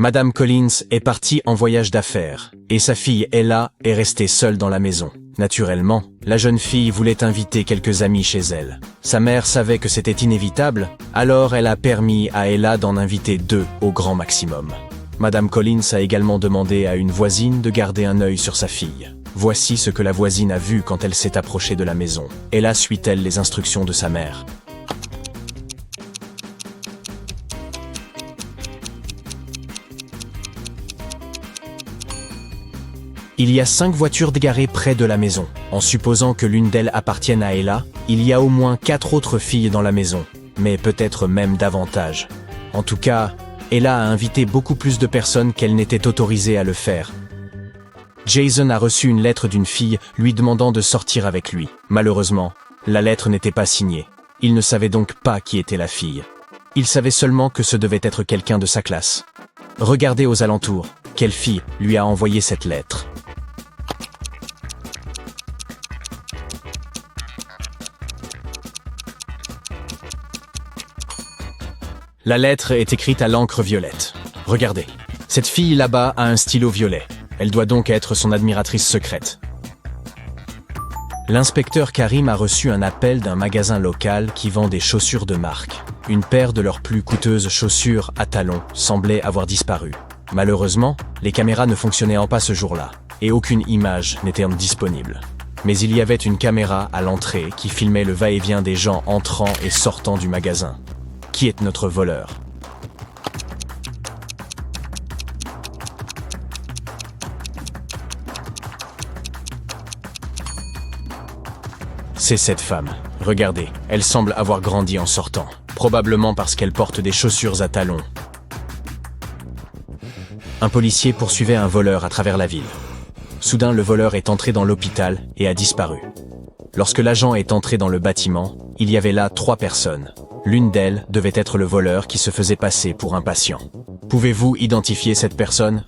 Madame Collins est partie en voyage d'affaires, et sa fille Ella est restée seule dans la maison. Naturellement, la jeune fille voulait inviter quelques amis chez elle. Sa mère savait que c'était inévitable, alors elle a permis à Ella d'en inviter 2 au grand maximum. Madame Collins a également demandé à une voisine de garder un œil sur sa fille. Voici ce que la voisine a vu quand elle s'est approchée de la maison. Ella suit-elle les instructions de sa mère? Il y a 5 voitures garées près de la maison. En supposant que l'une d'elles appartienne à Ella, il y a au moins 4 autres filles dans la maison, mais peut-être même davantage. En tout cas, Ella a invité beaucoup plus de personnes qu'elle n'était autorisée à le faire. Jason a reçu une lettre d'une fille lui demandant de sortir avec lui. Malheureusement, la lettre n'était pas signée. Il ne savait donc pas qui était la fille. Il savait seulement que ce devait être quelqu'un de sa classe. Regardez aux alentours, quelle fille lui a envoyé cette lettre? La lettre est écrite à l'encre violette. Regardez, cette fille là-bas a un stylo violet. Elle doit donc être son admiratrice secrète. L'inspecteur Karim a reçu un appel d'un magasin local qui vend des chaussures de marque. Une paire de leurs plus coûteuses chaussures à talons semblait avoir disparu. Malheureusement, les caméras ne fonctionnaient pas ce jour-là, et aucune image n'était disponible. Mais il y avait une caméra à l'entrée qui filmait le va-et-vient des gens entrant et sortant du magasin. Qui est notre voleur? C'est cette femme. Regardez, elle semble avoir grandi en sortant. Probablement parce qu'elle porte des chaussures à talons. Un policier poursuivait un voleur à travers la ville. Soudain, le voleur est entré dans l'hôpital et a disparu. Lorsque l'agent est entré dans le bâtiment, il y avait là 3 personnes. L'une d'elles devait être le voleur qui se faisait passer pour un patient. Pouvez-vous identifier cette personne?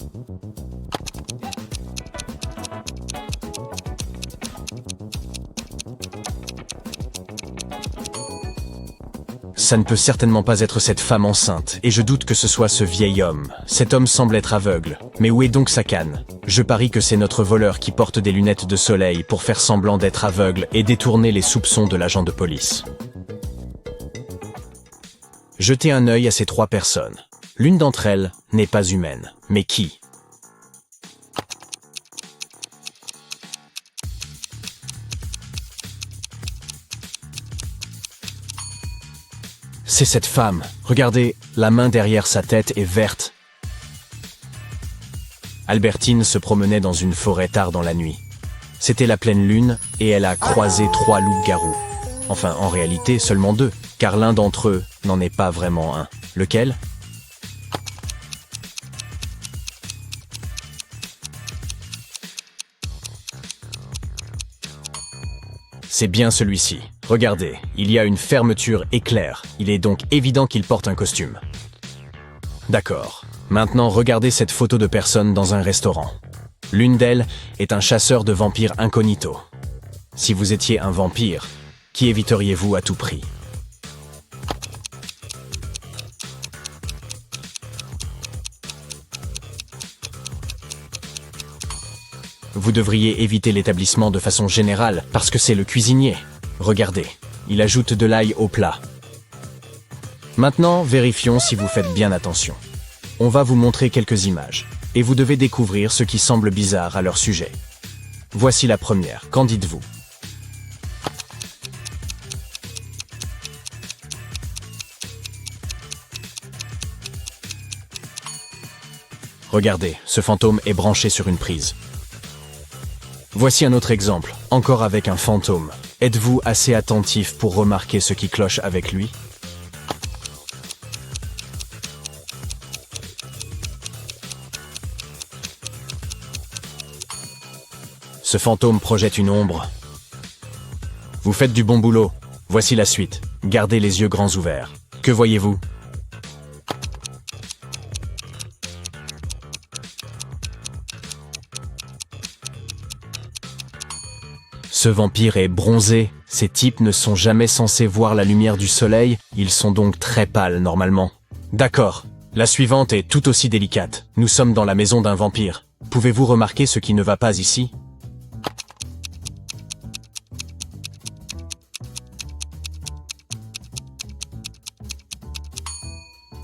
Ça ne peut certainement pas être cette femme enceinte, et je doute que ce soit ce vieil homme. Cet homme semble être aveugle. Mais où est donc sa canne? Je parie que c'est notre voleur qui porte des lunettes de soleil pour faire semblant d'être aveugle et détourner les soupçons de l'agent de police. Jetez un œil à ces 3 personnes. L'une d'entre elles n'est pas humaine. Mais qui? C'est cette femme. Regardez, la main derrière sa tête est verte. Albertine se promenait dans une forêt tard dans la nuit. C'était la pleine lune et elle a croisé 3 loups-garous. Enfin, en réalité, seulement 2, car l'un d'entre eux n'en est pas vraiment un. Lequel? C'est bien celui-ci. Regardez, il y a une fermeture éclair. Il est donc évident qu'il porte un costume. D'accord. Maintenant, regardez cette photo de personne dans un restaurant. L'une d'elles est un chasseur de vampires incognito. Si vous étiez un vampire, qui éviteriez-vous à tout prix? Vous devriez éviter l'établissement de façon générale, parce que c'est le cuisinier. Regardez, il ajoute de l'ail au plat. Maintenant, vérifions si vous faites bien attention. On va vous montrer quelques images, et vous devez découvrir ce qui semble bizarre à leur sujet. Voici la première, qu'en dites-vous? Regardez, ce fantôme est branché sur une prise. Voici un autre exemple, encore avec un fantôme. Êtes-vous assez attentif pour remarquer ce qui cloche avec lui? Ce fantôme projette une ombre. Vous faites du bon boulot. Voici la suite. Gardez les yeux grands ouverts. Que voyez-vous? Ce vampire est bronzé. Ces types ne sont jamais censés voir la lumière du soleil, ils sont donc très pâles normalement. D'accord. La suivante est tout aussi délicate. Nous sommes dans la maison d'un vampire. Pouvez-vous remarquer ce qui ne va pas ici?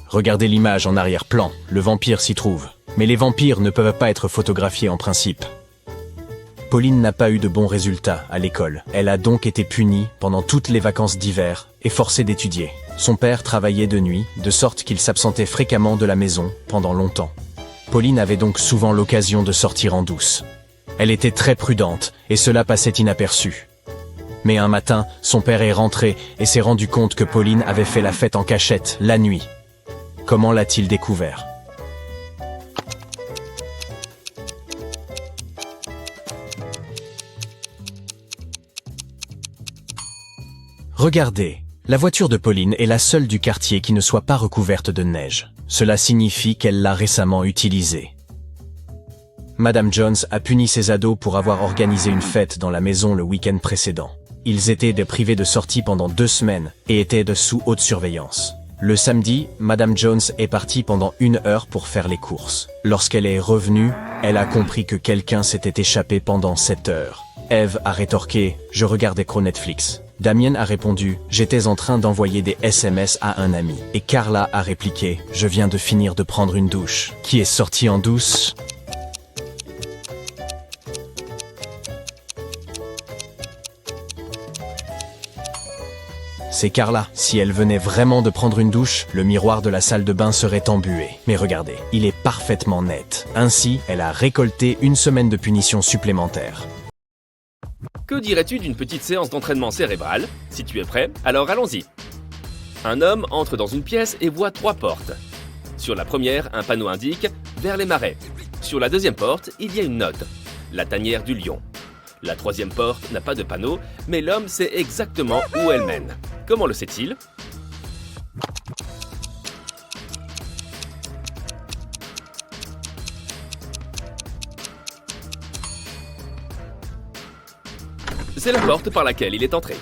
Regardez l'image en arrière-plan, le vampire s'y trouve. Mais les vampires ne peuvent pas être photographiés en principe. Pauline n'a pas eu de bons résultats à l'école. Elle a donc été punie pendant toutes les vacances d'hiver et forcée d'étudier. Son père travaillait de nuit, de sorte qu'il s'absentait fréquemment de la maison pendant longtemps. Pauline avait donc souvent l'occasion de sortir en douce. Elle était très prudente et cela passait inaperçu. Mais un matin, son père est rentré et s'est rendu compte que Pauline avait fait la fête en cachette la nuit. Comment l'a-t-il découvert? Regardez, la voiture de Pauline est la seule du quartier qui ne soit pas recouverte de neige. Cela signifie qu'elle l'a récemment utilisée. Madame Jones a puni ses ados pour avoir organisé une fête dans la maison le week-end précédent. Ils étaient privés de sortie pendant 2 semaines et étaient sous haute surveillance. Le samedi, Madame Jones est partie pendant 1 heure pour faire les courses. Lorsqu'elle est revenue, elle a compris que quelqu'un s'était échappé pendant 7 heures. Eve a rétorqué « Je regardais Crow Netflix ». Damien a répondu « J'étais en train d'envoyer des SMS à un ami ». Et Carla a répliqué « Je viens de finir de prendre une douche ». Qui est sorti en douce? C'est Carla. Si elle venait vraiment de prendre une douche, le miroir de la salle de bain serait embué. Mais regardez, il est parfaitement net. Ainsi, elle a récolté 1 semaine de punition supplémentaire. Que dirais-tu d'une petite séance d'entraînement cérébral? Si tu es prêt, alors allons-y. Un homme entre dans une pièce et voit 3 portes. Sur la première, un panneau indique « Vers les marais ». Sur la deuxième porte, il y a une note « La tanière du lion ». La troisième porte n'a pas de panneau, mais l'homme sait exactement où elle mène. Comment le sait-il? C'est la porte par laquelle il est entré.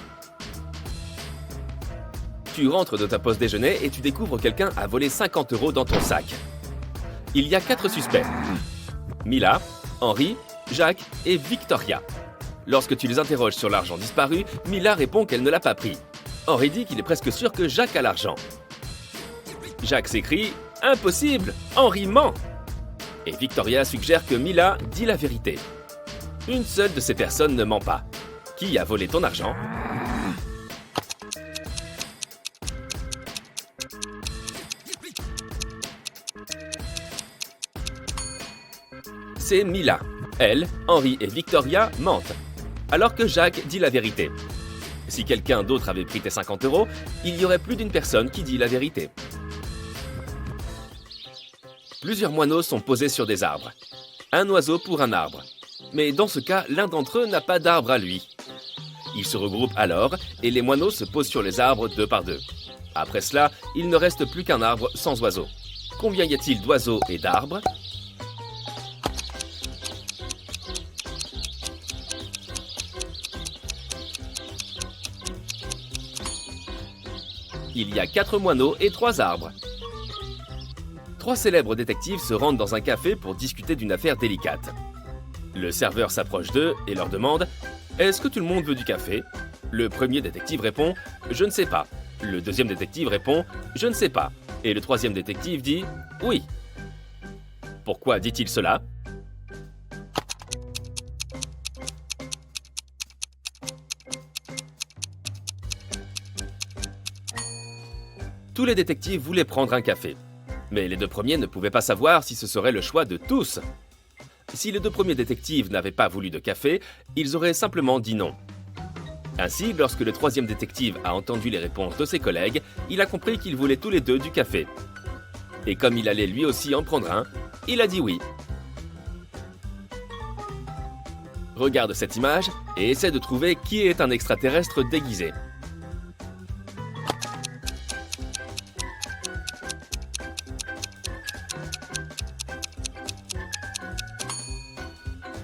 Tu rentres de ta pause déjeuner et tu découvres quelqu'un a volé 50 € dans ton sac. Il y a 4 suspects. Mila, Henri, Jacques et Victoria. Lorsque tu les interroges sur l'argent disparu, Mila répond qu'elle ne l'a pas pris. Henri dit qu'il est presque sûr que Jacques a l'argent. Jacques s'écrie « Impossible! Henri ment !» Et Victoria suggère que Mila dit la vérité. Une seule de ces personnes ne ment pas. Qui a volé ton argent? C'est Mila. Elle, Henri et Victoria mentent, alors que Jacques dit la vérité. Si quelqu'un d'autre avait pris tes 50 €, il y aurait plus d'une personne qui dit la vérité. Plusieurs moineaux sont posés sur des arbres. Un oiseau pour un arbre. Mais dans ce cas, l'un d'entre eux n'a pas d'arbre à lui. Ils se regroupent alors et les moineaux se posent sur les arbres 2 par 2. Après cela, il ne reste plus qu'un arbre sans oiseau. Combien y a-t-il d'oiseaux et d'arbres? Il y a 4 moineaux et 3 arbres. 3 célèbres détectives se rendent dans un café pour discuter d'une affaire délicate. Le serveur s'approche d'eux et leur demande « Est-ce que tout le monde veut du café ?» Le premier détective répond « Je ne sais pas ». Le deuxième détective répond « Je ne sais pas ». Et le troisième détective dit « Oui ». Pourquoi dit-il cela? Tous les détectives voulaient prendre un café. Mais les 2 premiers ne pouvaient pas savoir si ce serait le choix de tous. Si les 2 premiers détectives n'avaient pas voulu de café, ils auraient simplement dit non. Ainsi, lorsque le troisième détective a entendu les réponses de ses collègues, il a compris qu'ils voulaient tous les 2 du café. Et comme il allait lui aussi en prendre un, il a dit oui. Regarde cette image et essaie de trouver qui est un extraterrestre déguisé.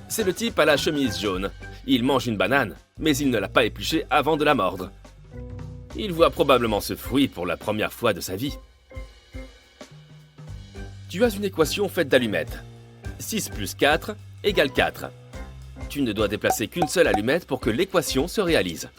C'est le type à la chemise jaune. Il mange une banane, mais il ne l'a pas épluchée avant de la mordre. Il voit probablement ce fruit pour la première fois de sa vie. Tu as une équation faite d'allumettes. 6 plus 4 égale 4. Tu ne dois déplacer qu'une seule allumette pour que l'équation se réalise.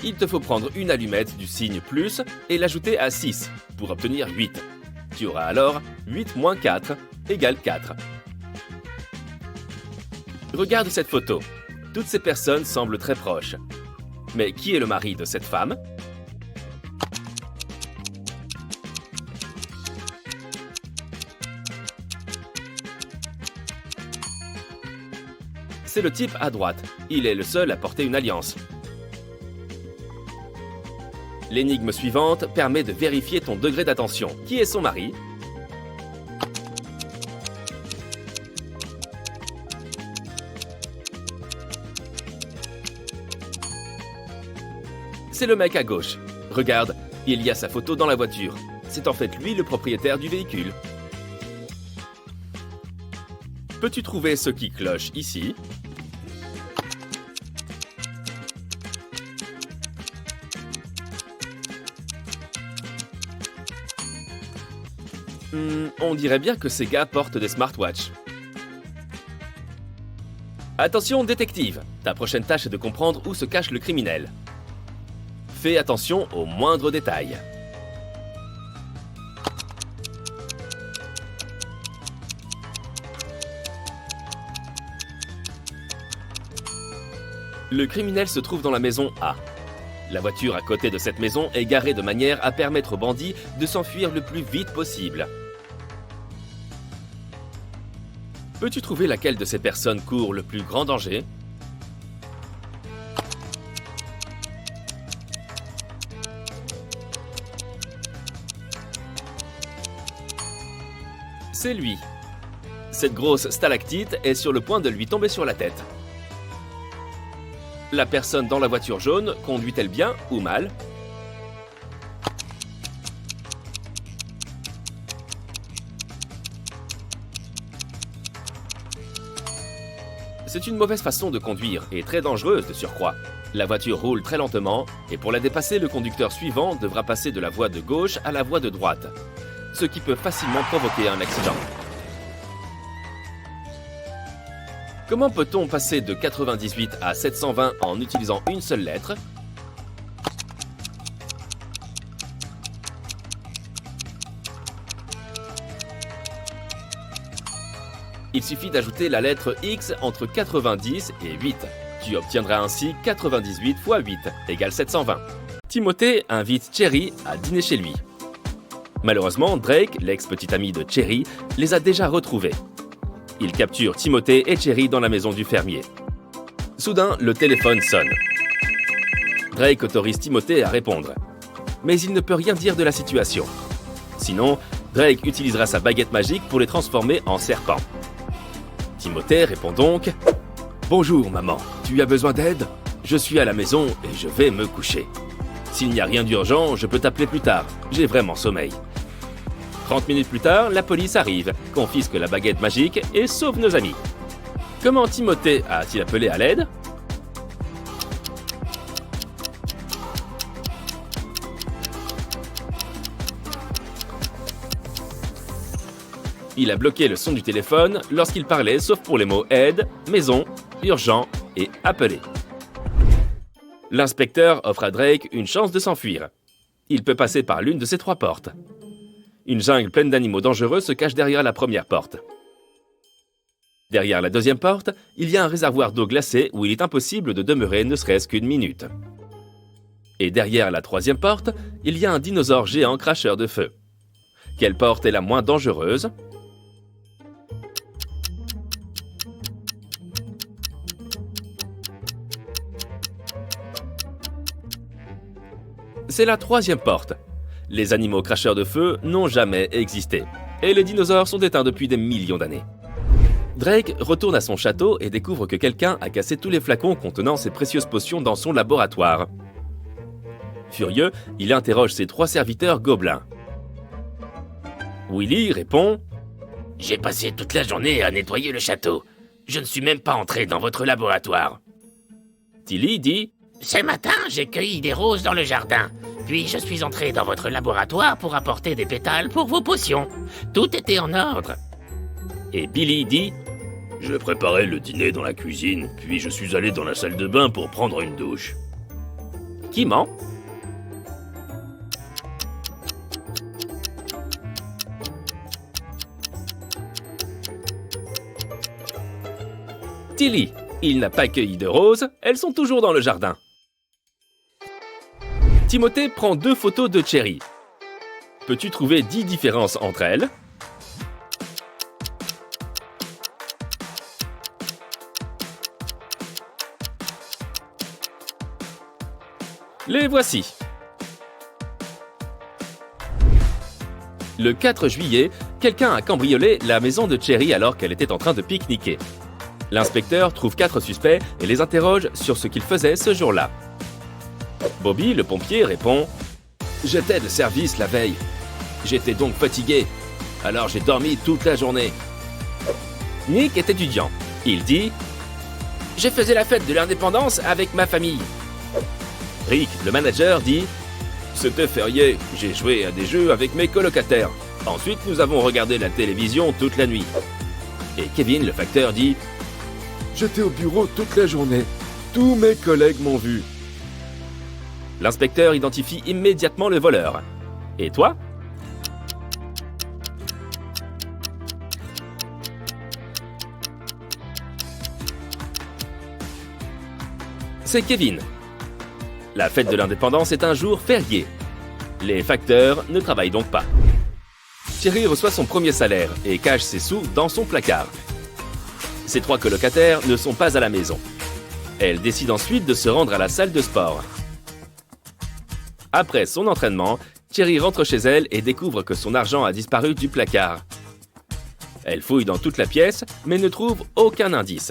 Il te faut prendre une allumette du signe plus et l'ajouter à 6 pour obtenir 8. Tu auras alors 8 moins 4 égale 4. Regarde cette photo. Toutes ces personnes semblent très proches. Mais qui est le mari de cette femme? C'est le type à droite. Il est le seul à porter une alliance. L'énigme suivante permet de vérifier ton degré d'attention. Qui est son mari? C'est le mec à gauche. Regarde, il y a sa photo dans la voiture. C'est en fait lui le propriétaire du véhicule. Peux-tu trouver ce qui cloche ici? On dirait bien que ces gars portent des smartwatches. Attention détective, ta prochaine tâche est de comprendre où se cache le criminel. Fais attention aux moindres détails. Le criminel se trouve dans la maison A. La voiture à côté de cette maison est garée de manière à permettre aux bandits de s'enfuir le plus vite possible. Peux-tu trouver laquelle de ces personnes court le plus grand danger? C'est lui. Cette grosse stalactite est sur le point de lui tomber sur la tête. La personne dans la voiture jaune conduit-elle bien ou mal? C'est une mauvaise façon de conduire et très dangereuse de surcroît. La voiture roule très lentement et pour la dépasser, le conducteur suivant devra passer de la voie de gauche à la voie de droite, ce qui peut facilement provoquer un accident. Comment peut-on passer de 98 à 720 en utilisant une seule lettre? Il suffit d'ajouter la lettre X entre 90 et 8. Tu obtiendras ainsi 98 fois 8 égale 720. Timothée invite Cherry à dîner chez lui. Malheureusement, Drake, l'ex-petit ami de Cherry, les a déjà retrouvés. Il capture Timothée et Cherry dans la maison du fermier. Soudain, le téléphone sonne. Drake autorise Timothée à répondre. Mais il ne peut rien dire de la situation. Sinon, Drake utilisera sa baguette magique pour les transformer en serpents. Timothée répond donc « Bonjour maman, tu as besoin d'aide? Je suis à la maison et je vais me coucher. S'il n'y a rien d'urgent, je peux t'appeler plus tard, j'ai vraiment sommeil. » 30 minutes plus tard, la police arrive, confisque la baguette magique et sauve nos amis. Comment Timothée a-t-il appelé à l'aide? Il a bloqué le son du téléphone lorsqu'il parlait, sauf pour les mots « aide »,« maison »,« urgent » et « appeler ». L'inspecteur offre à Drake une chance de s'enfuir. Il peut passer par l'une de ces 3 portes. Une jungle pleine d'animaux dangereux se cache derrière la première porte. Derrière la deuxième porte, il y a un réservoir d'eau glacée où il est impossible de demeurer ne serait-ce qu'une minute. Et derrière la troisième porte, il y a un dinosaure géant cracheur de feu. Quelle porte est la moins dangereuse? C'est la troisième porte. Les animaux cracheurs de feu n'ont jamais existé. Et les dinosaures sont éteints depuis des millions d'années. Drake retourne à son château et découvre que quelqu'un a cassé tous les flacons contenant ses précieuses potions dans son laboratoire. Furieux, il interroge ses 3 serviteurs gobelins. Willy répond « J'ai passé toute la journée à nettoyer le château. Je ne suis même pas entré dans votre laboratoire. » Tilly dit « Ce matin, j'ai cueilli des roses dans le jardin. Puis je suis entré dans votre laboratoire pour apporter des pétales pour vos potions. Tout était en ordre. » Et Billy dit Je préparais le dîner dans la cuisine, puis je suis allé dans la salle de bain pour prendre une douche. qui ment. Tilly, il n'a pas cueilli de roses, elles sont toujours dans le jardin. Timothée prend 2 photos de Cherry. Peux-tu trouver 10 différences entre elles? Les voici. Le 4 juillet, quelqu'un a cambriolé la maison de Cherry alors qu'elle était en train de pique-niquer. L'inspecteur trouve 4 suspects et les interroge sur ce qu'ils faisaient ce jour-là. Bobby, le pompier, répond « J'étais de service la veille. J'étais donc fatigué, alors j'ai dormi toute la journée. » Nick est étudiant. Il dit « Je faisais la fête de l'indépendance avec ma famille. » Rick, le manager, dit « C'était férié, j'ai joué à des jeux avec mes colocataires. Ensuite, nous avons regardé la télévision toute la nuit. » Et Kevin, le facteur, dit « J'étais au bureau toute la journée. Tous mes collègues m'ont vu. » L'inspecteur identifie immédiatement le voleur. Et toi? C'est Kevin. La fête de l'indépendance est un jour férié. Les facteurs ne travaillent donc pas. Cherry reçoit son premier salaire et cache ses sous dans son placard. Ses 3 colocataires ne sont pas à la maison. Elle décide ensuite de se rendre à la salle de sport. Après son entraînement, Cherry rentre chez elle et découvre que son argent a disparu du placard. Elle fouille dans toute la pièce, mais ne trouve aucun indice.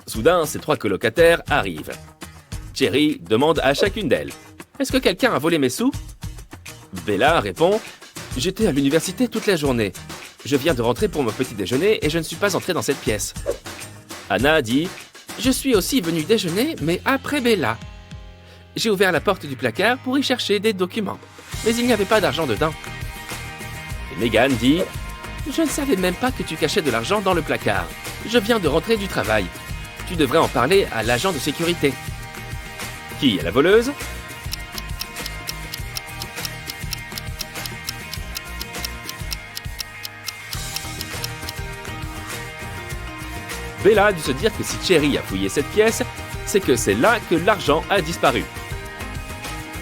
Soudain, ses 3 colocataires arrivent. Cherry demande à chacune d'elles « Est-ce que quelqu'un a volé mes sous ?» Bella répond « J'étais à l'université toute la journée. Je viens de rentrer pour mon petit déjeuner et je ne suis pas entrée dans cette pièce. » Anna dit « Je suis aussi venue déjeuner, mais après Bella. J'ai ouvert la porte du placard pour y chercher des documents, mais il n'y avait pas d'argent dedans. » Et Megan dit « Je ne savais même pas que tu cachais de l'argent dans le placard. Je viens de rentrer du travail. Tu devrais en parler à l'agent de sécurité. » Qui est la voleuse? Bella a dû se dire que si Cherry a fouillé cette pièce, c'est que c'est là que l'argent a disparu.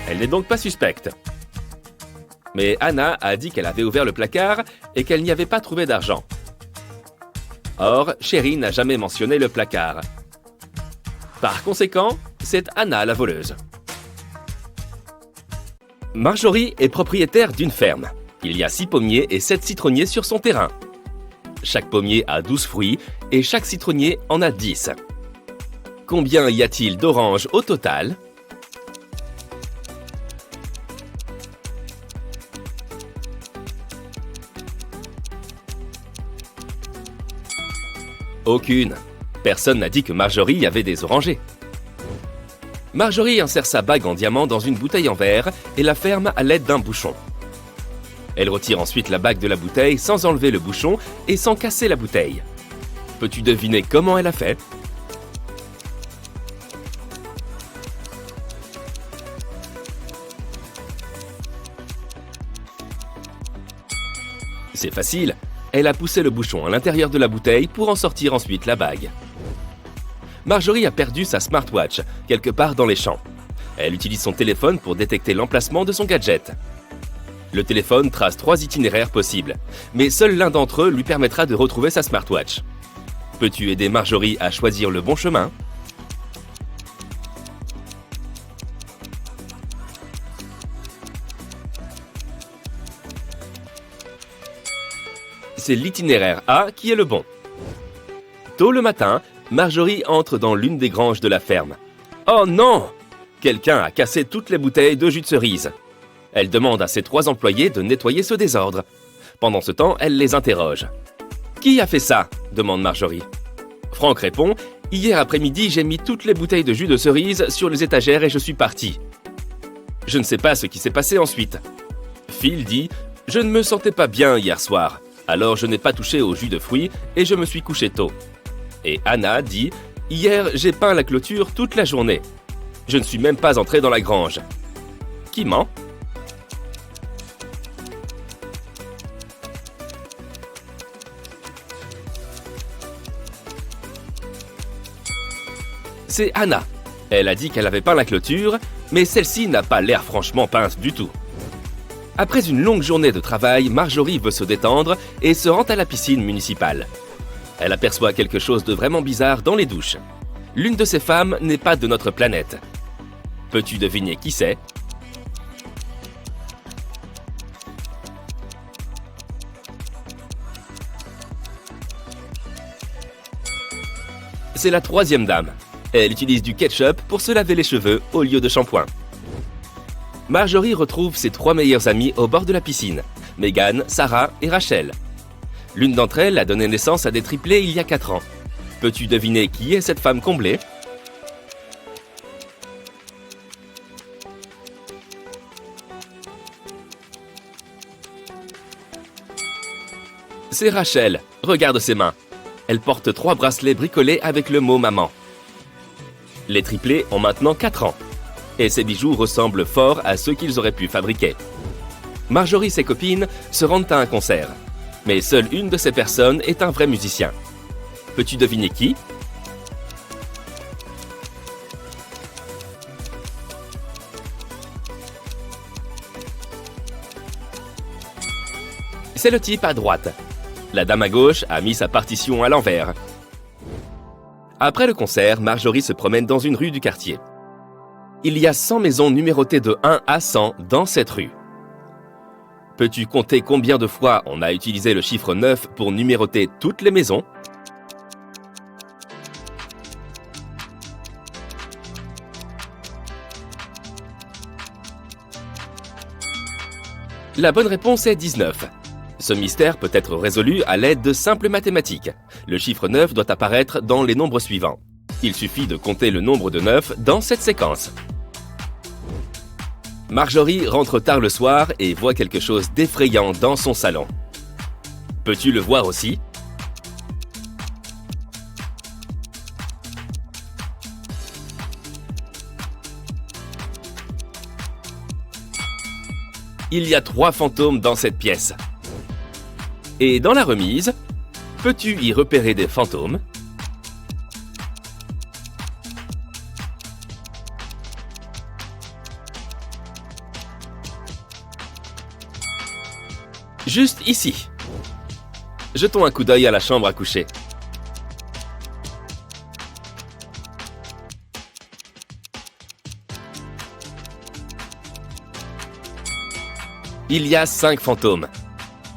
Elle n'est donc pas suspecte. Mais Anna a dit qu'elle avait ouvert le placard et qu'elle n'y avait pas trouvé d'argent. Or, Cherry n'a jamais mentionné le placard. Par conséquent, c'est Anna la voleuse. Marjorie est propriétaire d'une ferme. Il y a 6 pommiers et 7 citronniers sur son terrain. Chaque pommier a 12 fruits et chaque citronnier en a 10. Combien y a-t-il d'oranges au total? Aucune. Personne n'a dit que Marjorie avait des orangers. Marjorie insère sa bague en diamant dans une bouteille en verre et la ferme à l'aide d'un bouchon. Elle retire ensuite la bague de la bouteille sans enlever le bouchon et sans casser la bouteille. Peux-tu deviner comment elle a fait? C'est facile, elle a poussé le bouchon à l'intérieur de la bouteille pour en sortir ensuite la bague. Marjorie a perdu sa smartwatch, quelque part dans les champs. Elle utilise son téléphone pour détecter l'emplacement de son gadget. Le téléphone trace 3 itinéraires possibles, mais seul l'un d'entre eux lui permettra de retrouver sa smartwatch. Peux-tu aider Marjorie à choisir le bon chemin? C'est l'itinéraire A qui est le bon. Tôt le matin, Marjorie entre dans l'une des granges de la ferme. Oh non! Quelqu'un a cassé toutes les bouteilles de jus de cerise. Elle demande à ses 3 employés de nettoyer ce désordre. Pendant ce temps, elle les interroge. « Qui a fait ça ?» demande Marjorie. Frank répond Hier après-midi, j'ai mis toutes les bouteilles de jus de cerise sur les étagères et je suis parti. Je ne sais pas ce qui s'est passé ensuite. Phil dit « Je ne me sentais pas bien hier soir, alors je n'ai pas touché au jus de fruits et je me suis couché tôt. » Et Anna dit « Hier, j'ai peint la clôture toute la journée. Je ne suis même pas entré dans la grange. » Qui ment? C'est Anna. Elle a dit qu'elle avait peint la clôture, mais celle-ci n'a pas l'air franchement peinte du tout. Après une longue journée de travail, Marjorie veut se détendre et se rend à la piscine municipale. Elle aperçoit quelque chose de vraiment bizarre dans les douches. L'une de ces femmes n'est pas de notre planète. Peux-tu deviner qui c'est? C'est la troisième dame. Elle utilise du ketchup pour se laver les cheveux au lieu de shampoing. Marjorie retrouve ses 3 meilleures amies au bord de la piscine, Megan, Sarah et Rachel. L'une d'entre elles a donné naissance à des triplés il y a 4 ans. Peux-tu deviner qui est cette femme comblée? C'est Rachel. Regarde ses mains. Elle porte 3 bracelets bricolés avec le mot maman. Les triplés ont maintenant 4 ans. Et ces bijoux ressemblent fort à ceux qu'ils auraient pu fabriquer. Marjorie et ses copines se rendent à un concert. Mais seule une de ces personnes est un vrai musicien. Peux-tu deviner qui? C'est le type à droite. La dame à gauche a mis sa partition à l'envers. Après le concert, Marjorie se promène dans une rue du quartier. Il y a 100 maisons numérotées de 1 à 100 dans cette rue. Peux-tu compter combien de fois on a utilisé le chiffre 9 pour numéroter toutes les maisons? La bonne réponse est 19. Ce mystère peut être résolu à l'aide de simples mathématiques. Le chiffre 9 doit apparaître dans les nombres suivants. Il suffit de compter le nombre de 9 dans cette séquence. Marjorie rentre tard le soir et voit quelque chose d'effrayant dans son salon. Peux-tu le voir aussi? Il y a 3 fantômes dans cette pièce. Et dans la remise, peux-tu y repérer des fantômes? Juste ici. Jetons un coup d'œil à la chambre à coucher. Il y a 5 fantômes.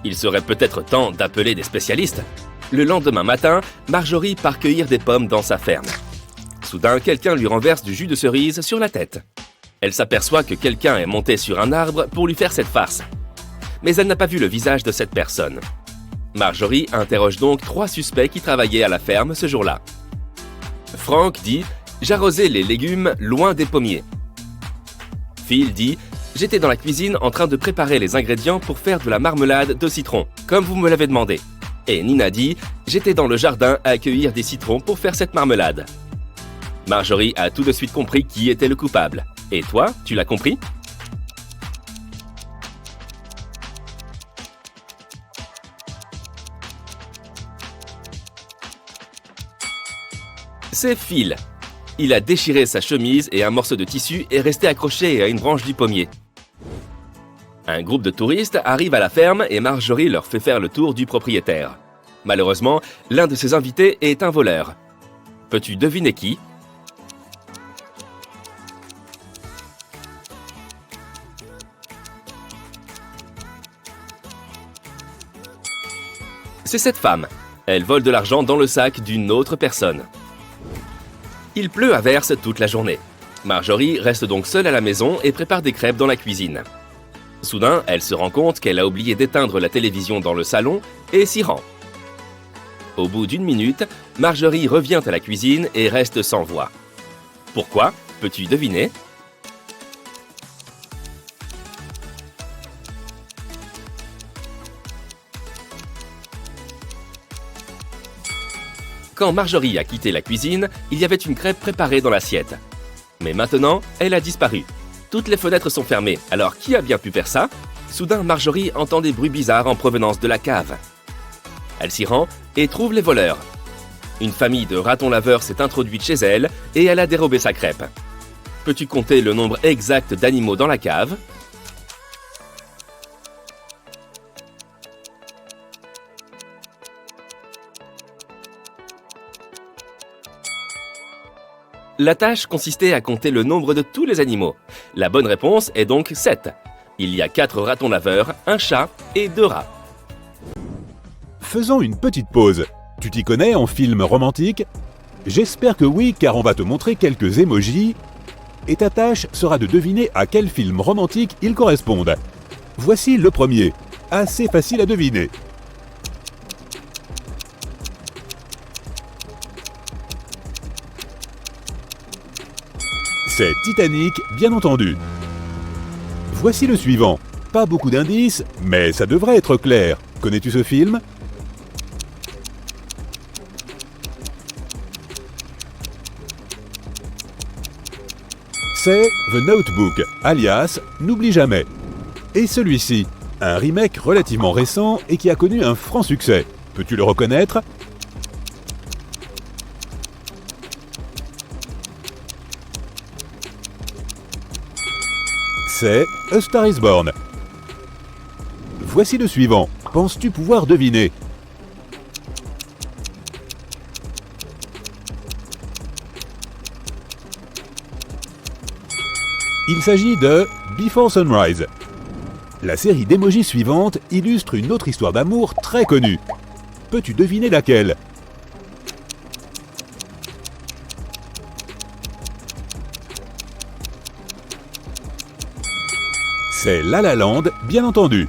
Il serait peut-être temps d'appeler des spécialistes. Le lendemain matin, Marjorie part cueillir des pommes dans sa ferme. Soudain, quelqu'un lui renverse du jus de cerise sur la tête. Elle s'aperçoit que quelqu'un est monté sur un arbre pour lui faire cette farce. Mais elle n'a pas vu le visage de cette personne. Marjorie interroge donc 3 suspects qui travaillaient à la ferme ce jour-là. Frank dit « J'arrosais les légumes loin des pommiers ». Phil dit « J'étais dans la cuisine en train de préparer les ingrédients pour faire de la marmelade de citron, comme vous me l'avez demandé. » Et Nina dit « J'étais dans le jardin à cueillir des citrons pour faire cette marmelade. » Marjorie a tout de suite compris qui était le coupable. Et toi, tu l'as compris? C'est Phil. Il a déchiré sa chemise et un morceau de tissu est resté accroché à une branche du pommier. Un groupe de touristes arrive à la ferme et Marjorie leur fait faire le tour du propriétaire. Malheureusement, l'un de ses invités est un voleur. Peux-tu deviner qui? C'est cette femme. Elle vole de l'argent dans le sac d'une autre personne. Il pleut à verse toute la journée. Marjorie reste donc seule à la maison et prépare des crêpes dans la cuisine. Soudain, elle se rend compte qu'elle a oublié d'éteindre la télévision dans le salon et s'y rend. Au bout d'1 minute, Marjorie revient à la cuisine et reste sans voix. Pourquoi? Peux-tu deviner? Quand Marjorie a quitté la cuisine, il y avait une crêpe préparée dans l'assiette. Mais maintenant, elle a disparu. Toutes les fenêtres sont fermées, alors qui a bien pu faire ça? Soudain, Marjorie entend des bruits bizarres en provenance de la cave. Elle s'y rend et trouve les voleurs. Une famille de ratons laveurs s'est introduite chez elle et elle a dérobé sa crêpe. Peux-tu compter le nombre exact d'animaux dans la cave? La tâche consistait à compter le nombre de tous les animaux. La bonne réponse est donc 7. Il y a 4 ratons laveurs, un chat et 2 rats. Faisons une petite pause. Tu t'y connais en film romantique? J'espère que oui, car on va te montrer quelques émojis. Et ta tâche sera de deviner à quel film romantique ils correspondent. Voici le premier, assez facile à deviner. C'est Titanic, bien entendu. Voici le suivant. Pas beaucoup d'indices, mais ça devrait être clair. Connais-tu ce film? C'est The Notebook, alias N'oublie jamais. Et celui-ci, un remake relativement récent et qui a connu un franc succès. Peux-tu le reconnaître? C'est A Star is Born. Voici le suivant. Penses-tu pouvoir deviner? Il s'agit de Before Sunrise. La série d'émojis suivante illustre une autre histoire d'amour très connue. Peux-tu deviner laquelle? C'est La La Land, bien entendu.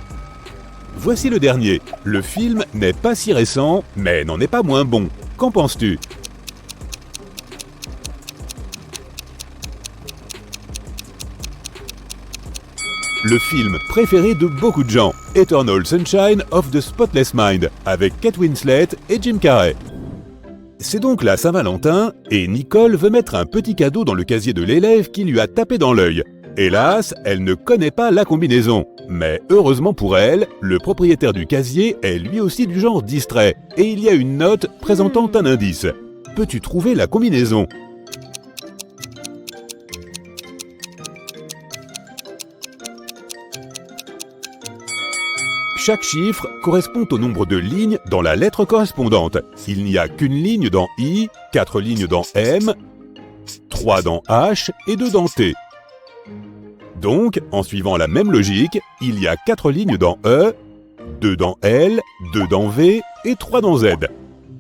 Voici le dernier. Le film n'est pas si récent, mais n'en est pas moins bon. Qu'en penses-tu? Le film préféré de beaucoup de gens, Eternal Sunshine of the Spotless Mind, avec Kate Winslet et Jim Carrey. C'est donc la Saint-Valentin, et Nicole veut mettre un petit cadeau dans le casier de l'élève qui lui a tapé dans l'œil. Hélas, elle ne connaît pas la combinaison. Mais heureusement pour elle, le propriétaire du casier est lui aussi du genre distrait, et il y a une note présentant un indice. Peux-tu trouver la combinaison? Chaque chiffre correspond au nombre de lignes dans la lettre correspondante. Il n'y a qu'une ligne dans I, 4 lignes dans M, 3 dans H et 2 dans T. Donc, en suivant la même logique, il y a 4 lignes dans E, 2 dans L, 2 dans V et 3 dans Z.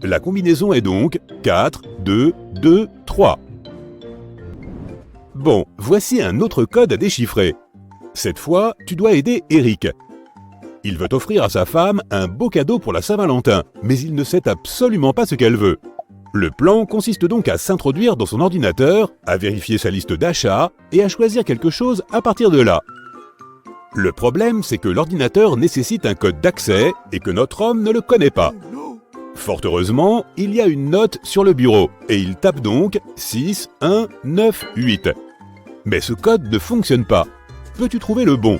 La combinaison est donc 4, 2, 2, 3. Bon, voici un autre code à déchiffrer. Cette fois, tu dois aider Eric. Il veut offrir à sa femme un beau cadeau pour la Saint-Valentin, mais il ne sait absolument pas ce qu'elle veut. Le plan consiste donc à s'introduire dans son ordinateur, à vérifier sa liste d'achats et à choisir quelque chose à partir de là. Le problème, c'est que l'ordinateur nécessite un code d'accès et que notre homme ne le connaît pas. Fort heureusement, il y a une note sur le bureau et il tape donc 6, 1, 9, 8. Mais ce code ne fonctionne pas. Peux-tu trouver le bon ?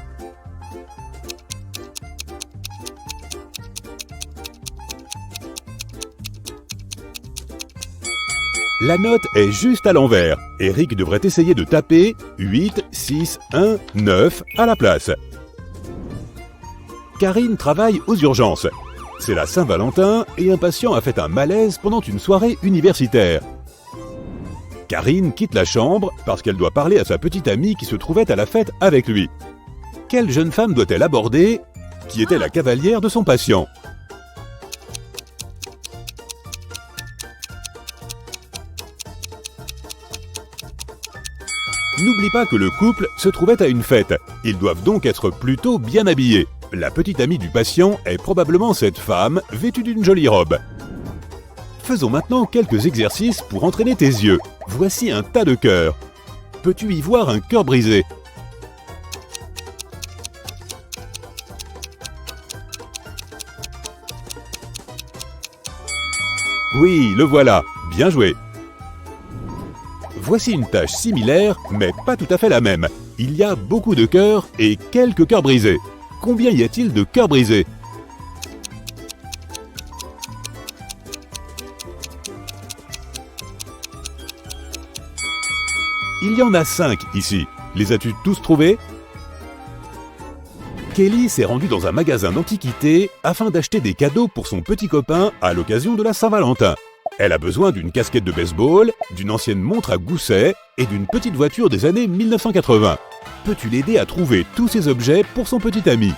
La note est juste à l'envers. Eric devrait essayer de taper 8, 6, 1, 9 à la place. Karine travaille aux urgences. C'est la Saint-Valentin et un patient a fait un malaise pendant une soirée universitaire. Karine quitte la chambre parce qu'elle doit parler à sa petite amie qui se trouvait à la fête avec lui. Quelle jeune femme doit-elle aborder qui était la cavalière de son patient ? N'oublie pas que le couple se trouvait à une fête. Ils doivent donc être plutôt bien habillés. La petite amie du patient est probablement cette femme, vêtue d'une jolie robe. Faisons maintenant quelques exercices pour entraîner tes yeux. Voici un tas de cœurs. Peux-tu y voir un cœur brisé? Oui, le voilà. Bien joué. Voici une tâche similaire, mais pas tout à fait la même. Il y a beaucoup de cœurs et quelques cœurs brisés. Combien y a-t-il de cœurs brisés? Il y en a 5 ici. Les as-tu tous trouvés? Kelly s'est rendue dans un magasin d'antiquités afin d'acheter des cadeaux pour son petit copain à l'occasion de la Saint-Valentin. Elle a besoin d'une casquette de baseball, d'une ancienne montre à gousset et d'une petite voiture des années 1980. Peux-tu l'aider à trouver tous ces objets pour son petit ami?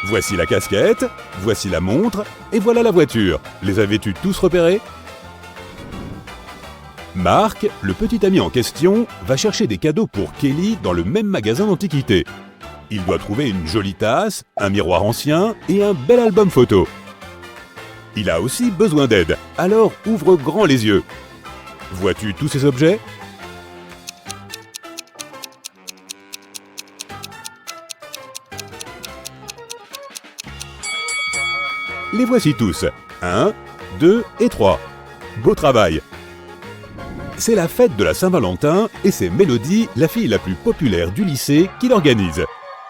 Voici la casquette, voici la montre et voilà la voiture. Les avais-tu tous repérés? Marc, le petit ami en question, va chercher des cadeaux pour Kelly dans le même magasin d'antiquités. Il doit trouver une jolie tasse, un miroir ancien et un bel album photo. Il a aussi besoin d'aide, alors ouvre grand les yeux. Vois-tu tous ces objets? Les voici tous. 1, 2 et 3. Beau travail! C'est la fête de la Saint-Valentin et c'est Mélodie, la fille la plus populaire du lycée, qui l'organise.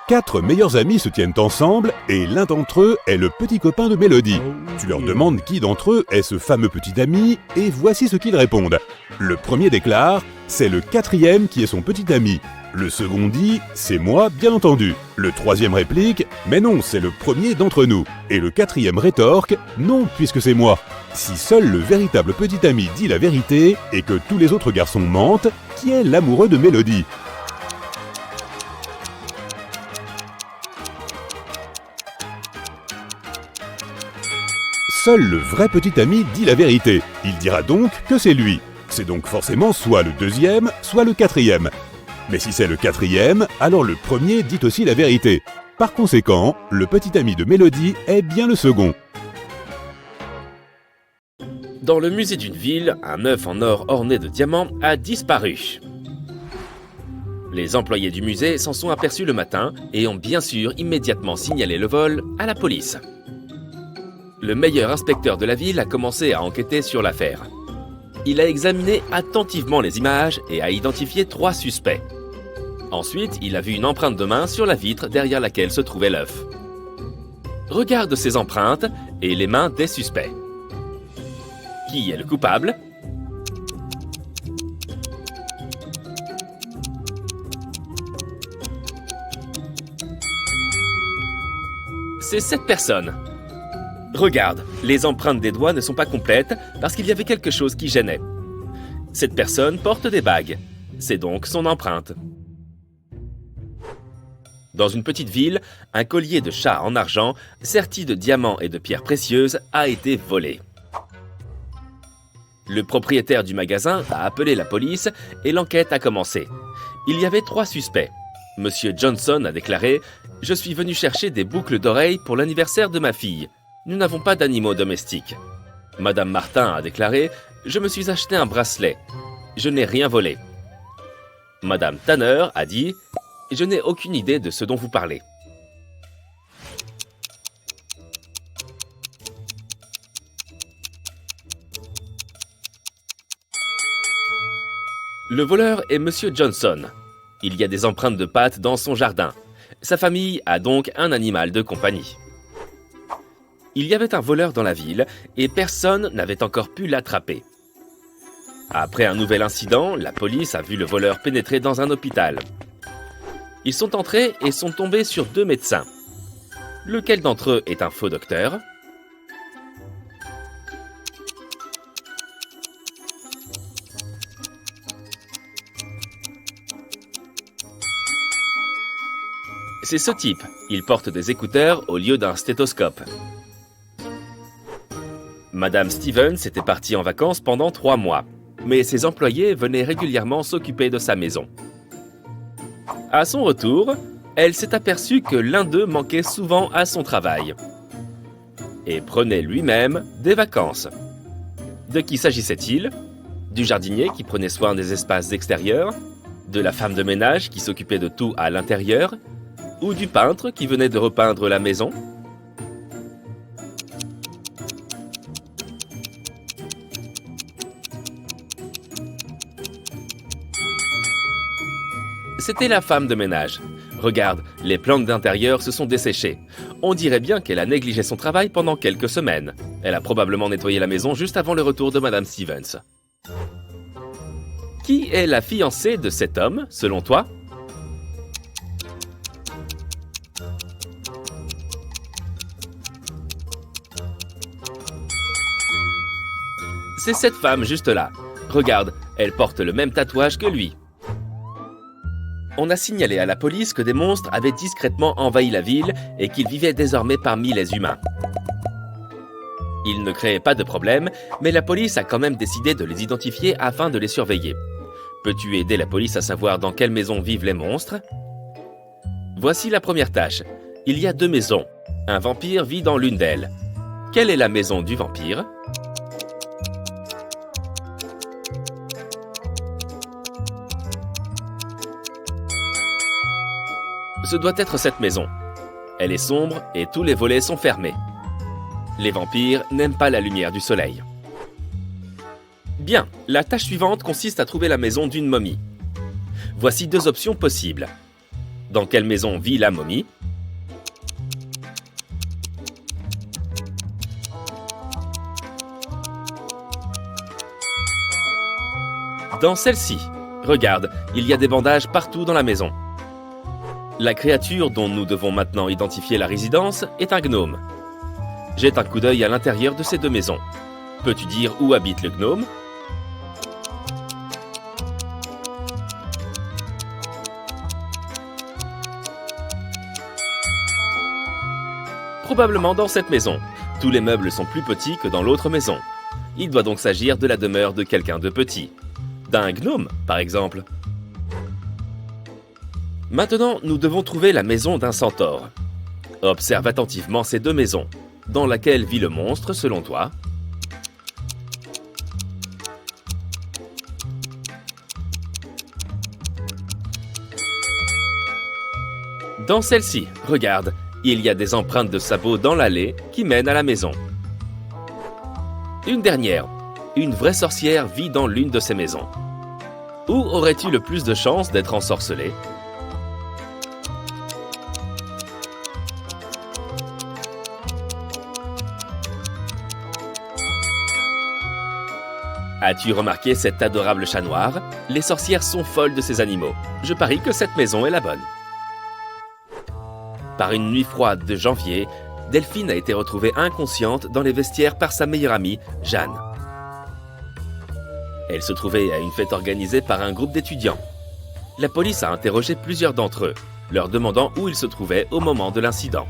4 meilleurs amis se tiennent ensemble et l'un d'entre eux est le petit copain de Mélodie. Tu leur demandes qui d'entre eux est ce fameux petit ami et voici ce qu'ils répondent. Le premier déclare « C'est le 4e qui est son petit ami ». Le second dit « C'est moi, bien entendu ». Le troisième réplique « Mais non, c'est le premier d'entre nous ». Et le 4e rétorque « Non, puisque c'est moi ». Si seul le véritable petit ami dit la vérité et que tous les autres garçons mentent, qui est l'amoureux de Mélodie? Seul le vrai petit ami dit la vérité. Il dira donc que c'est lui. C'est donc forcément soit le 2e, soit le 4e. Mais si c'est le 4e, alors le premier dit aussi la vérité. Par conséquent, le petit ami de Mélodie est bien le second. Dans le musée d'une ville, un œuf en or orné de diamants a disparu. Les employés du musée s'en sont aperçus le matin et ont bien sûr immédiatement signalé le vol à la police. Le meilleur inspecteur de la ville a commencé à enquêter sur l'affaire. Il a examiné attentivement les images et a identifié 3 suspects. Ensuite, il a vu une empreinte de main sur la vitre derrière laquelle se trouvait l'œuf. Regarde ces empreintes et les mains des suspects. Qui est le coupable? C'est cette personne. Regarde, les empreintes des doigts ne sont pas complètes parce qu'il y avait quelque chose qui gênait. Cette personne porte des bagues. C'est donc son empreinte. Dans une petite ville, un collier de chat en argent, serti de diamants et de pierres précieuses, a été volé. Le propriétaire du magasin a appelé la police et l'enquête a commencé. Il y avait 3 suspects. Monsieur Johnson a déclaré « Je suis venu chercher des boucles d'oreilles pour l'anniversaire de ma fille. Nous n'avons pas d'animaux domestiques. » Madame Martin a déclaré « Je me suis acheté un bracelet. Je n'ai rien volé. » Madame Tanner a dit « Je n'ai aucune idée de ce dont vous parlez. » Le voleur est Monsieur Johnson. Il y a des empreintes de pattes dans son jardin. Sa famille a donc un animal de compagnie. Il y avait un voleur dans la ville et personne n'avait encore pu l'attraper. Après un nouvel incident, la police a vu le voleur pénétrer dans un hôpital. Ils sont entrés et sont tombés sur 2 médecins. Lequel d'entre eux est un faux docteur ? C'est ce type. Il porte des écouteurs au lieu d'un stéthoscope. Madame Stevens était partie en vacances pendant 3 mois, mais ses employés venaient régulièrement s'occuper de sa maison. À son retour, elle s'est aperçue que l'un d'eux manquait souvent à son travail et prenait lui-même des vacances. De qui s'agissait-il? Du jardinier qui prenait soin des espaces extérieurs? De la femme de ménage qui s'occupait de tout à l'intérieur? Ou du peintre qui venait de repeindre la maison? C'était la femme de ménage. Regarde, les plantes d'intérieur se sont desséchées. On dirait bien qu'elle a négligé son travail pendant quelques semaines. Elle a probablement nettoyé la maison juste avant le retour de Madame Stevens. Qui est la fiancée de cet homme, selon toi? C'est cette femme juste là. Regarde, elle porte le même tatouage que lui. On a signalé à la police que des monstres avaient discrètement envahi la ville et qu'ils vivaient désormais parmi les humains. Ils ne créaient pas de problème, mais la police a quand même décidé de les identifier afin de les surveiller. Peux-tu aider la police à savoir dans quelle maison vivent les monstres? Voici la première tâche. Il y a 2 maisons. Un vampire vit dans l'une d'elles. Quelle est la maison du vampire? Ce doit être cette maison. Elle est sombre et tous les volets sont fermés. Les vampires n'aiment pas la lumière du soleil. Bien, la tâche suivante consiste à trouver la maison d'une momie. Voici 2 options possibles. Dans quelle maison vit la momie? Dans celle-ci. Regarde, il y a des bandages partout dans la maison. La créature dont nous devons maintenant identifier la résidence est un gnome. Jette un coup d'œil à l'intérieur de ces 2 maisons. Peux-tu dire où habite le gnome? Probablement dans cette maison. Tous les meubles sont plus petits que dans l'autre maison. Il doit donc s'agir de la demeure de quelqu'un de petit. D'un gnome, par exemple. Maintenant, nous devons trouver la maison d'un centaure. Observe attentivement ces 2 maisons. Dans laquelle vit le monstre, selon toi? Dans celle-ci, regarde, il y a des empreintes de sabots dans l'allée qui mènent à la maison. Une dernière. Une vraie sorcière vit dans l'une de ces maisons. Où aurais-tu le plus de chances d'être ensorcelé? As-tu remarqué cet adorable chat noir? Les sorcières sont folles de ces animaux. Je parie que cette maison est la bonne. Par une nuit froide de janvier, Delphine a été retrouvée inconsciente dans les vestiaires par sa meilleure amie, Jeanne. Elle se trouvait à une fête organisée par un groupe d'étudiants. La police a interrogé plusieurs d'entre eux, leur demandant où ils se trouvaient au moment de l'incident.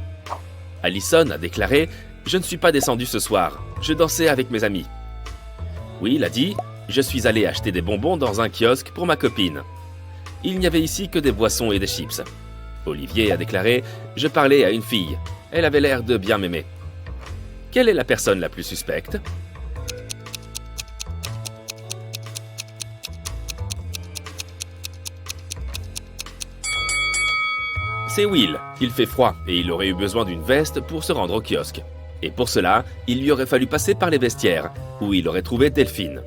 Allison a déclaré « Je ne suis pas descendu ce soir, je dansais avec mes amis. » Will a dit « Je suis allé acheter des bonbons dans un kiosque pour ma copine. Il n'y avait ici que des boissons et des chips. » Olivier a déclaré « Je parlais à une fille. Elle avait l'air de bien m'aimer. » Quelle est la personne la plus suspecte? C'est Will. Il fait froid et il aurait eu besoin d'une veste pour se rendre au kiosque. Et pour cela, il lui aurait fallu passer par les vestiaires, où il aurait trouvé Delphine.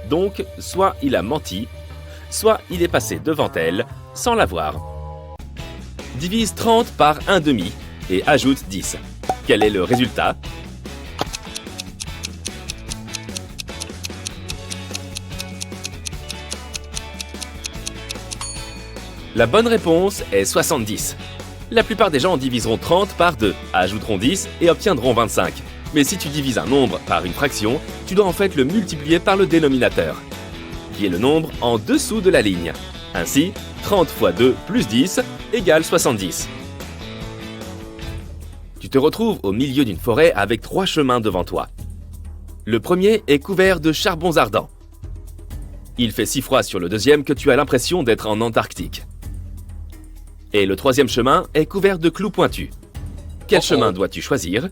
Donc, soit il a menti, soit il est passé devant elle, sans la voir. Divise 30 par 1/2 et ajoute 10. Quel est le résultat? La bonne réponse est 70. La plupart des gens diviseront 30 par 2, ajouteront 10 et obtiendront 25. Mais si tu divises un nombre par une fraction, tu dois en fait le multiplier par le dénominateur, qui est le nombre en dessous de la ligne. Ainsi, 30 fois 2 plus 10 égale 70. Tu te retrouves au milieu d'une forêt avec 3 chemins devant toi. Le premier est couvert de charbons ardents. Il fait si froid sur le deuxième que tu as l'impression d'être en Antarctique. Et le troisième chemin est couvert de clous pointus. Quel chemin dois-tu choisir?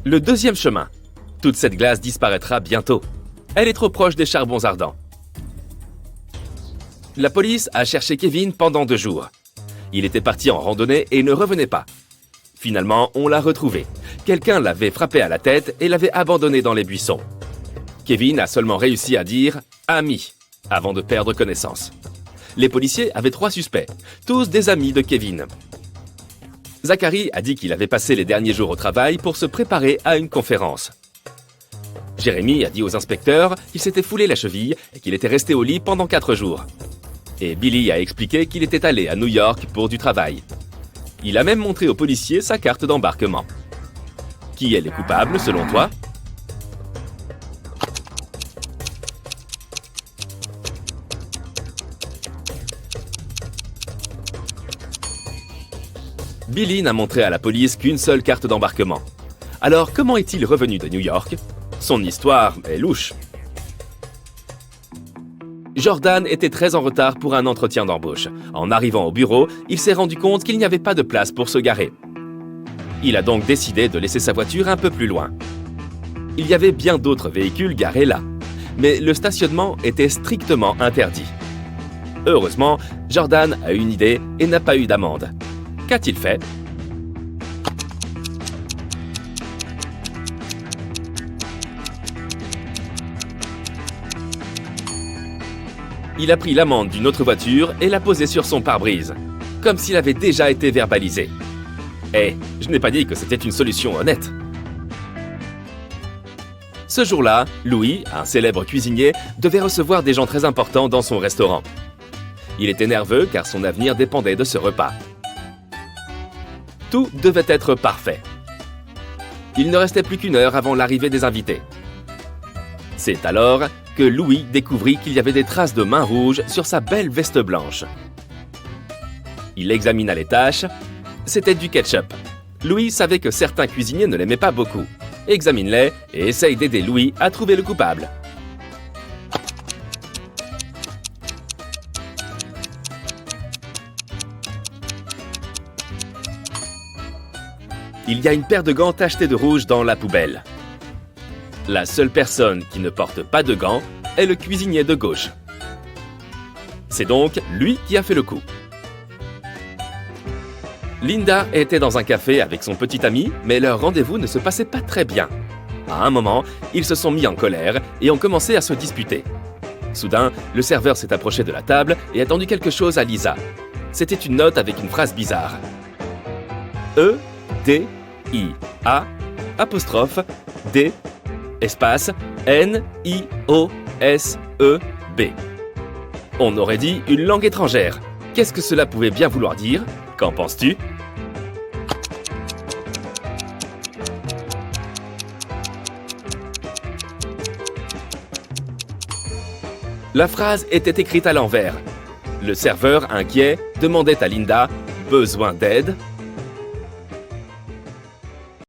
Le deuxième chemin. Toute cette glace disparaîtra bientôt. Elle est trop proche des charbons ardents. La police a cherché Kevin pendant 2 jours. Il était parti en randonnée et ne revenait pas. Finalement, on l'a retrouvé. Quelqu'un l'avait frappé à la tête et l'avait abandonné dans les buissons. Kevin a seulement réussi à dire « ami » avant de perdre connaissance. Les policiers avaient 3 suspects, tous des amis de Kevin. Zachary a dit qu'il avait passé les derniers jours au travail pour se préparer à une conférence. Jérémy a dit aux inspecteurs qu'il s'était foulé la cheville et qu'il était resté au lit pendant 4 jours. Et Billy a expliqué qu'il était allé à New York pour du travail. Il a même montré aux policiers sa carte d'embarquement. Qui est le coupable selon toi? Billy n'a montré à la police qu'une seule carte d'embarquement. Alors comment est-il revenu de New York? Son histoire est louche. Jordan était très en retard pour un entretien d'embauche. En arrivant au bureau, il s'est rendu compte qu'il n'y avait pas de place pour se garer. Il a donc décidé de laisser sa voiture un peu plus loin. Il y avait bien d'autres véhicules garés là, mais le stationnement était strictement interdit. Heureusement, Jordan a une idée et n'a pas eu d'amende. Qu'a-t-il fait? Il a pris l'amende d'une autre voiture et l'a posée sur son pare-brise, comme s'il avait déjà été verbalisé. Eh, je n'ai pas dit que c'était une solution honnête. Ce jour-là, Louis, un célèbre cuisinier, devait recevoir des gens très importants dans son restaurant. Il était nerveux car son avenir dépendait de ce repas. Tout devait être parfait. Il ne restait plus qu'1 heure avant l'arrivée des invités. C'est alors que Louis découvrit qu'il y avait des traces de mains rouges sur sa belle veste blanche. Il examina les taches. C'était du ketchup. Louis savait que certains cuisiniers ne l'aimaient pas beaucoup. Examine-les et essaye d'aider Louis à trouver le coupable. Il y a une paire de gants tachetés de rouge dans la poubelle. La seule personne qui ne porte pas de gants est le cuisinier de gauche. C'est donc lui qui a fait le coup. Linda était dans un café avec son petit ami, mais leur rendez-vous ne se passait pas très bien. À un moment, ils se sont mis en colère et ont commencé à se disputer. Soudain, le serveur s'est approché de la table et a tendu quelque chose à Lisa. C'était une note avec une phrase bizarre. E-D-I-A apostrophe D espace N-I-O-S-E-B. On aurait dit une langue étrangère. Qu'est-ce que cela pouvait bien vouloir dire? Qu'en penses-tu? La phrase était écrite à l'envers. Le serveur, inquiet, demandait à Linda « Besoin d'aide ?»